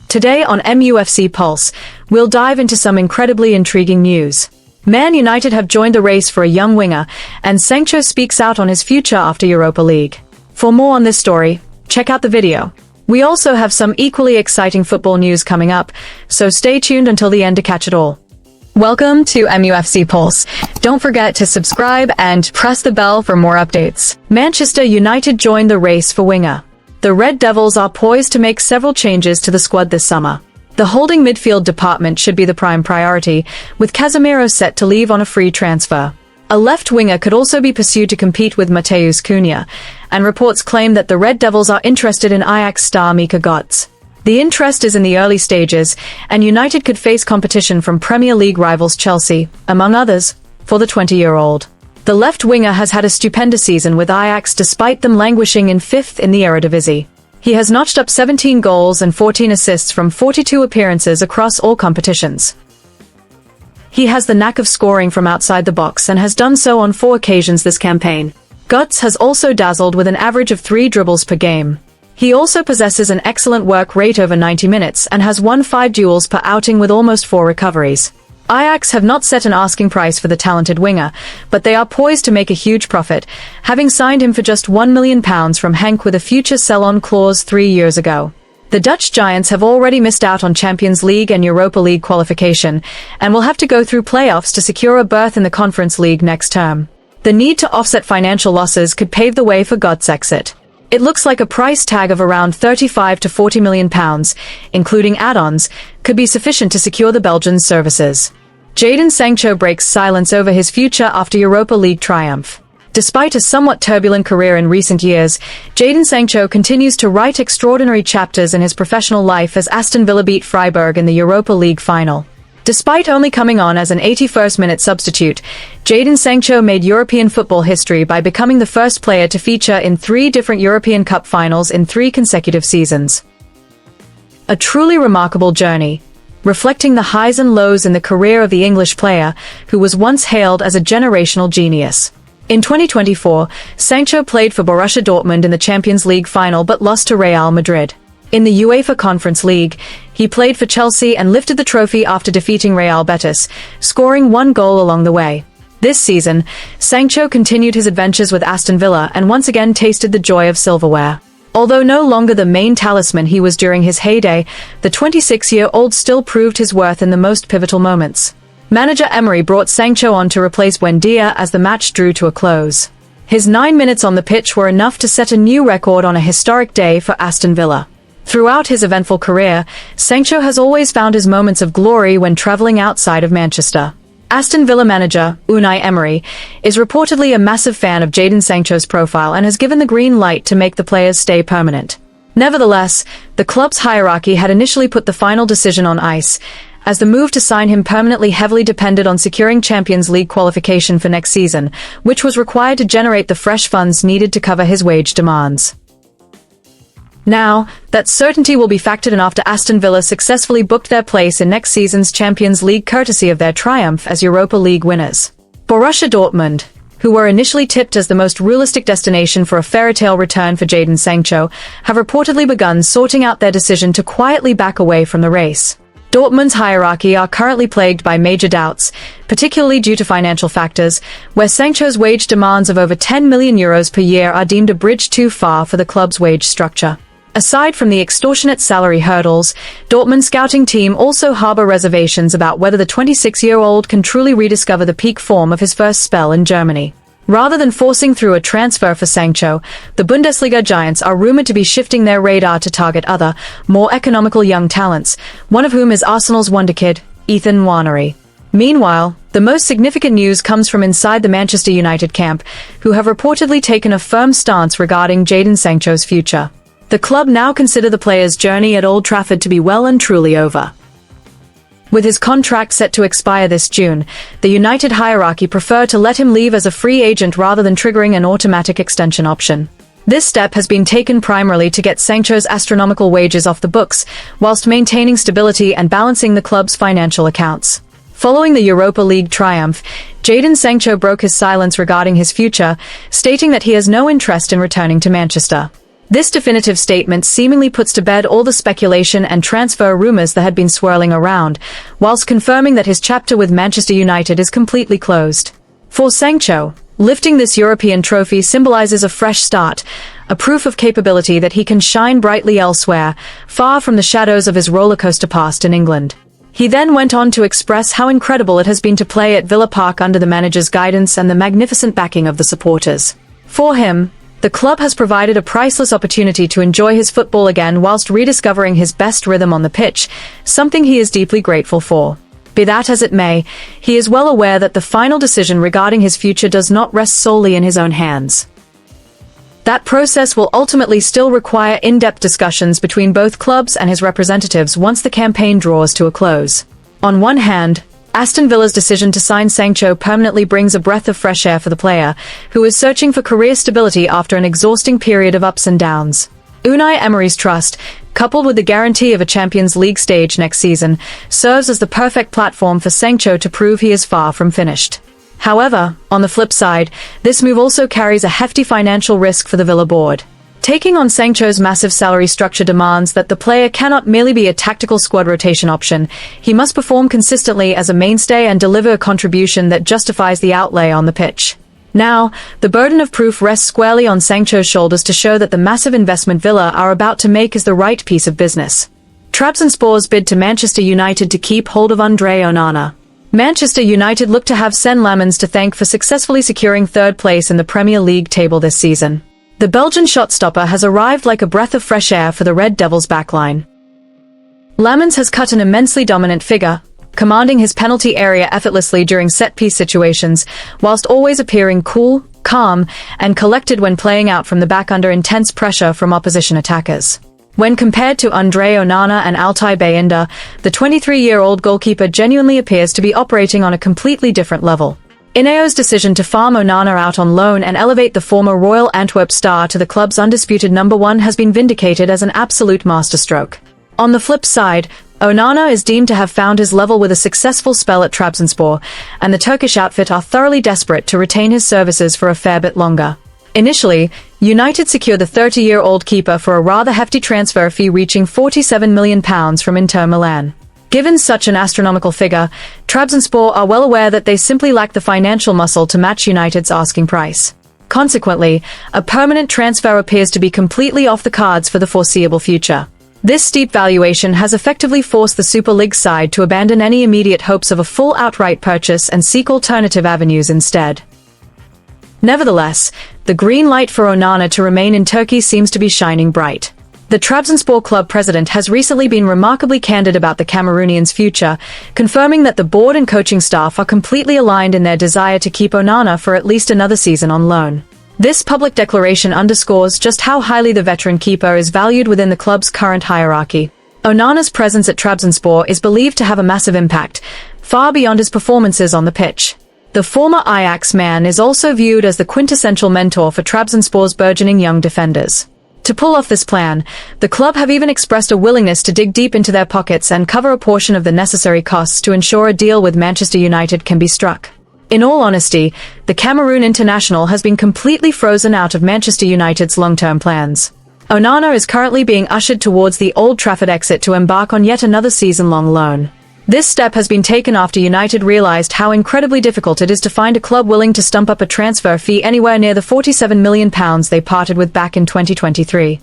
Today on MUFC Pulse, we'll dive into some incredibly intriguing news. Man United have joined the race for a young winger, and Sancho speaks out on his future after Europa League. For more on this story, check out the video. We also have some equally exciting football news coming up, so stay tuned until the end to catch it all. Welcome to MUFC Pulse. Don't forget to subscribe and press the bell for more updates. Manchester United joined the race for winger. The Red Devils are poised to make several changes to the squad this summer. The holding midfield department should be the prime priority, with Casemiro set to leave on a free transfer. A left winger could also be pursued to compete with Matheus Cunha, and reports claim that the Red Devils are interested in Ajax star Mika Götze. The interest is in the early stages, and United could face competition from Premier League rivals Chelsea, among others, for the 20-year-old. The left winger has had a stupendous season with Ajax despite them languishing in 5th in the Eredivisie. He has notched up 17 goals and 14 assists from 42 appearances across all competitions. He has the knack of scoring from outside the box and has done so on 4 occasions this campaign. Götze has also dazzled with an average of 3 dribbles per game. He also possesses an excellent work rate over 90 minutes and has won 5 duels per outing with almost 4 recoveries. Ajax have not set an asking price for the talented winger, but they are poised to make a huge profit, having signed him for just £1 million from Henk with a future sell-on clause 3 years ago. The Dutch Giants have already missed out on Champions League and Europa League qualification, and will have to go through playoffs to secure a berth in the Conference League next term. The need to offset financial losses could pave the way for Götze's exit. It looks like a price tag of around £35 to £40 million, including add-ons, could be sufficient to secure the Belgian's services. Jadon Sancho breaks silence over his future after Europa League triumph. Despite a somewhat turbulent career in recent years, Jadon Sancho continues to write extraordinary chapters in his professional life as Aston Villa beat Freiburg in the Europa League final. Despite only coming on as an 81st-minute substitute, Jadon Sancho made European football history by becoming the first player to feature in 3 different European Cup finals in 3 consecutive seasons. A truly remarkable journey, reflecting the highs and lows in the career of the English player, who was once hailed as a generational genius. In 2024, Sancho played for Borussia Dortmund in the Champions League final but lost to Real Madrid. In the UEFA Conference League, he played for Chelsea and lifted the trophy after defeating Real Betis, scoring 1 goal along the way. This season, Sancho continued his adventures with Aston Villa and once again tasted the joy of silverware. Although no longer the main talisman he was during his heyday, the 26-year-old still proved his worth in the most pivotal moments. Manager Emery brought Sancho on to replace Buendia as the match drew to a close. His 9 minutes on the pitch were enough to set a new record on a historic day for Aston Villa. Throughout his eventful career, Sancho has always found his moments of glory when travelling outside of Manchester. Aston Villa manager, Unai Emery, is reportedly a massive fan of Jadon Sancho's profile and has given the green light to make the player's stay permanent. Nevertheless, the club's hierarchy had initially put the final decision on ice, as the move to sign him permanently heavily depended on securing Champions League qualification for next season, which was required to generate the fresh funds needed to cover his wage demands. Now, that certainty will be factored in after Aston Villa successfully booked their place in next season's Champions League courtesy of their triumph as Europa League winners. Borussia Dortmund, who were initially tipped as the most realistic destination for a fairy-tale return for Jadon Sancho, have reportedly begun sorting out their decision to quietly back away from the race. Dortmund's hierarchy are currently plagued by major doubts, particularly due to financial factors, where Sancho's wage demands of over €10 million per year are deemed a bridge too far for the club's wage structure. Aside from the extortionate salary hurdles, Dortmund's scouting team also harbor reservations about whether the 26-year-old can truly rediscover the peak form of his first spell in Germany. Rather than forcing through a transfer for Sancho, the Bundesliga giants are rumored to be shifting their radar to target other, more economical young talents, one of whom is Arsenal's wonderkid, Ethan Nwaneri. Meanwhile, the most significant news comes from inside the Manchester United camp, who have reportedly taken a firm stance regarding Jadon Sancho's future. The club now consider the player's journey at Old Trafford to be well and truly over. With his contract set to expire this June, the United hierarchy prefer to let him leave as a free agent rather than triggering an automatic extension option. This step has been taken primarily to get Sancho's astronomical wages off the books, whilst maintaining stability and balancing the club's financial accounts. Following the Europa League triumph, Jadon Sancho broke his silence regarding his future, stating that he has no interest in returning to Manchester. This definitive statement seemingly puts to bed all the speculation and transfer rumors that had been swirling around, whilst confirming that his chapter with Manchester United is completely closed. For Sancho, lifting this European trophy symbolizes a fresh start, a proof of capability that he can shine brightly elsewhere, far from the shadows of his rollercoaster past in England. He then went on to express how incredible it has been to play at Villa Park under the manager's guidance and the magnificent backing of the supporters. For him, the club has provided a priceless opportunity to enjoy his football again whilst rediscovering his best rhythm on the pitch, something he is deeply grateful for. Be that as it may, he is well aware that the final decision regarding his future does not rest solely in his own hands. That process will ultimately still require in-depth discussions between both clubs and his representatives once the campaign draws to a close. On one hand, Aston Villa's decision to sign Sancho permanently brings a breath of fresh air for the player, who is searching for career stability after an exhausting period of ups and downs. Unai Emery's trust, coupled with the guarantee of a Champions League stage next season, serves as the perfect platform for Sancho to prove he is far from finished. However, on the flip side, this move also carries a hefty financial risk for the Villa board. Taking on Sancho's massive salary structure demands that the player cannot merely be a tactical squad rotation option. He must perform consistently as a mainstay and deliver a contribution that justifies the outlay on the pitch. Now, the burden of proof rests squarely on Sancho's shoulders to show that the massive investment Villa are about to make is the right piece of business. Trabzonspor's bid to Manchester United to keep hold of Andre Onana. Manchester United look to have Sen Lammens to thank for successfully securing third place in the Premier League table this season. The Belgian shot-stopper has arrived like a breath of fresh air for the Red Devils' backline. Lammens has cut an immensely dominant figure, commanding his penalty area effortlessly during set-piece situations, whilst always appearing cool, calm, and collected when playing out from the back under intense pressure from opposition attackers. When compared to Andre Onana and Altay Bayindir, the 23-year-old goalkeeper genuinely appears to be operating on a completely different level. Ineo's decision to farm Onana out on loan and elevate the former Royal Antwerp star to the club's undisputed number one has been vindicated as an absolute masterstroke. On the flip side, Onana is deemed to have found his level with a successful spell at Trabzonspor, and the Turkish outfit are thoroughly desperate to retain his services for a fair bit longer. Initially, United secured the 30-year-old keeper for a rather hefty transfer fee reaching £47 million from Inter Milan. Given such an astronomical figure, Trabzonspor are well aware that they simply lack the financial muscle to match United's asking price. Consequently, a permanent transfer appears to be completely off the cards for the foreseeable future. This steep valuation has effectively forced the Super League side to abandon any immediate hopes of a full outright purchase and seek alternative avenues instead. Nevertheless, the green light for Onana to remain in Turkey seems to be shining bright. The Trabzonspor club president has recently been remarkably candid about the Cameroonian's future, confirming that the board and coaching staff are completely aligned in their desire to keep Onana for at least another season on loan. This public declaration underscores just how highly the veteran keeper is valued within the club's current hierarchy. Onana's presence at Trabzonspor is believed to have a massive impact, far beyond his performances on the pitch. The former Ajax man is also viewed as the quintessential mentor for Trabzonspor's burgeoning young defenders. To pull off this plan, the club have even expressed a willingness to dig deep into their pockets and cover a portion of the necessary costs to ensure a deal with Manchester United can be struck. In all honesty, the Cameroon international has been completely frozen out of Manchester United's long-term plans. Onana is currently being ushered towards the Old Trafford exit to embark on yet another season-long loan. This step has been taken after United realized how incredibly difficult it is to find a club willing to stump up a transfer fee anywhere near the £47 million they parted with back in 2023.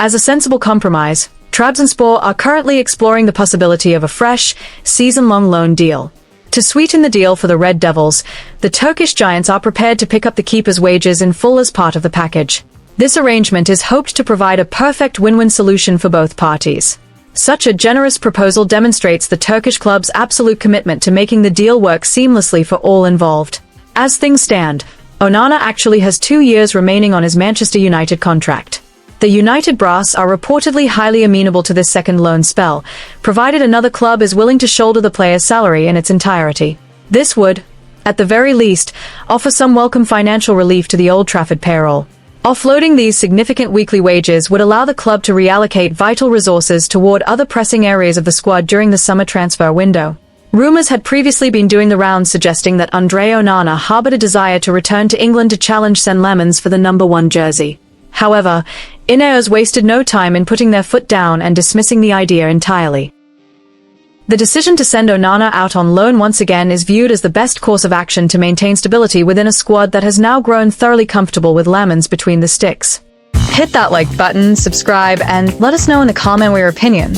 As a sensible compromise, Trabzonspor are currently exploring the possibility of a fresh, season-long loan deal. To sweeten the deal for the Red Devils, the Turkish giants are prepared to pick up the keeper's wages in full as part of the package. This arrangement is hoped to provide a perfect win-win solution for both parties. Such a generous proposal demonstrates the Turkish club's absolute commitment to making the deal work seamlessly for all involved. As things stand, Onana actually has 2 years remaining on his Manchester United contract. The United brass are reportedly highly amenable to this second loan spell, provided another club is willing to shoulder the player's salary in its entirety. This would, at the very least, offer some welcome financial relief to the Old Trafford payroll. Offloading these significant weekly wages would allow the club to reallocate vital resources toward other pressing areas of the squad during the summer transfer window. Rumors had previously been doing the rounds suggesting that Andre Onana harbored a desire to return to England to challenge Sen Lammens for the number 1 jersey. However, Ineos wasted no time in putting their foot down and dismissing the idea entirely. The decision to send Onana out on loan once again is viewed as the best course of action to maintain stability within a squad that has now grown thoroughly comfortable with lemons between the sticks. Hit that like button, subscribe, and let us know in the comment your opinion.